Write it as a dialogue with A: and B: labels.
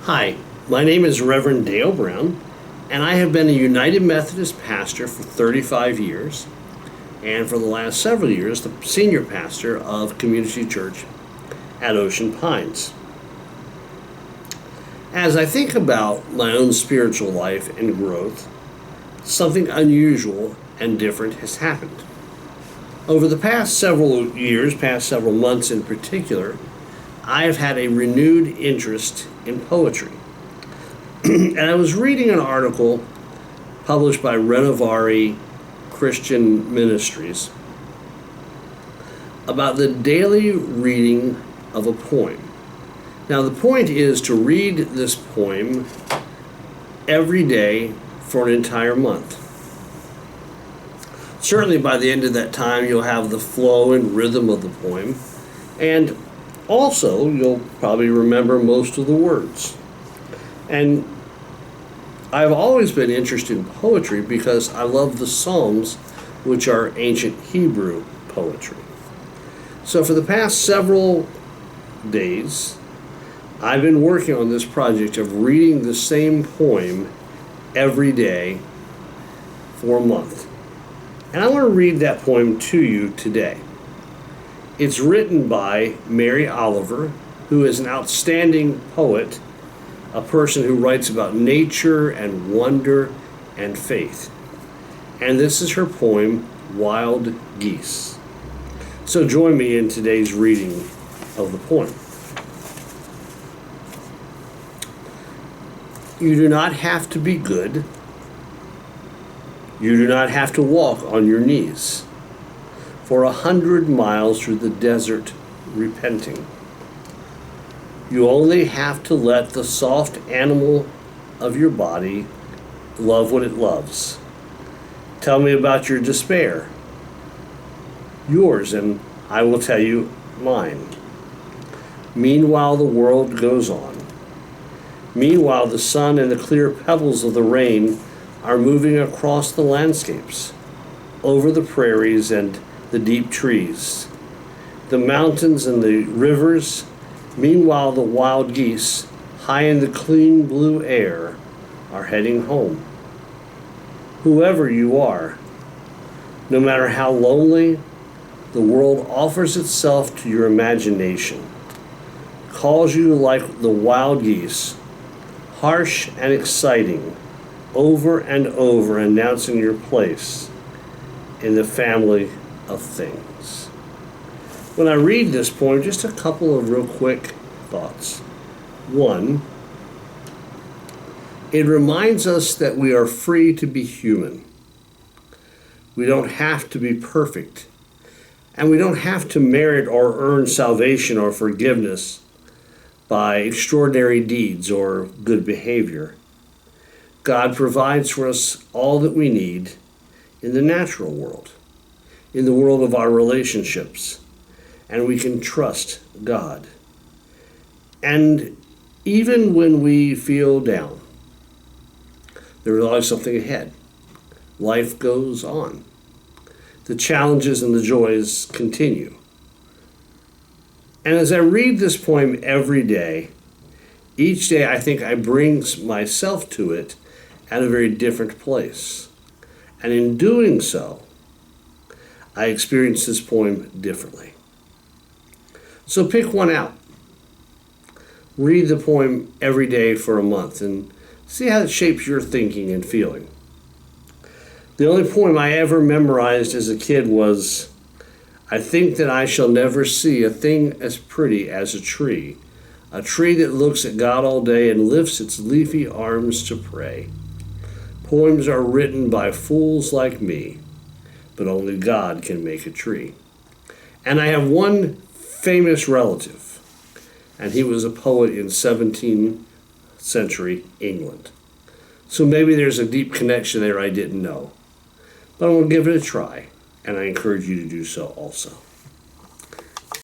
A: Hi, my name is Reverend Dale Brown, and I have been a United Methodist pastor for 35 years, and for the last several years, the senior pastor of Community Church at Ocean Pines. As I think about my own spiritual life and growth, something unusual and different has happened. Over the past several years, past several months in particular, I have had a renewed interest in poetry. And I was reading an article published by Renovari Christian Ministries about the daily reading of a poem. Now, the point is to read this poem every day for an entire month. Certainly by the end of that time, you'll have the flow and rhythm of the poem, and also you'll probably remember most of the words. And I've always been interested in poetry because I love the Psalms, which are ancient Hebrew poetry. So for the past several days, I've been working on this project of reading the same poem every day for a month. And I want to read that poem to you today. It's written by Mary Oliver, who is an outstanding poet, a person who writes about nature and wonder and faith. And this is her poem, Wild Geese. So join me in today's reading of the poem. You do not have to be good. You do not have to walk on your knees for 100 miles through the desert repenting. You only have to let the soft animal of your body love what it loves. Tell me about your despair, yours, and I will tell you mine. Meanwhile, the world goes on. Meanwhile, the sun and the clear pebbles of the rain are moving across the landscapes, over the prairies and the deep trees, the mountains and the rivers. Meanwhile, the wild geese, high in the clean blue air, are heading home. Whoever you are, no matter how lonely, the world offers itself to your imagination, calls you like the wild geese, harsh and exciting, over and over announcing your place in the family of things. When I read this poem, just a couple of real quick thoughts. One, it reminds us that we are free to be human. We don't have to be perfect, and we don't have to merit or earn salvation or forgiveness by extraordinary deeds or good behavior. God provides for us all that we need in the natural world, in the world of our relationships, and we can trust God. And even when we feel down, there is always something ahead. Life goes on. The challenges and the joys continue. And as I read this poem every day, each day I think I bring myself to it at a very different place. And in doing so, I experience this poem differently. So pick one out. Read the poem every day for a month and see how it shapes your thinking and feeling. The only poem I ever memorized as a kid was, I think that I shall never see a thing as pretty as a tree that looks at God all day and lifts its leafy arms to pray. Poems are written by fools like me, but only God can make a tree. And I have one famous relative, and he was a poet in 17th century England. So maybe there's a deep connection there I didn't know. But I'm going to give it a try, and I encourage you to do so also.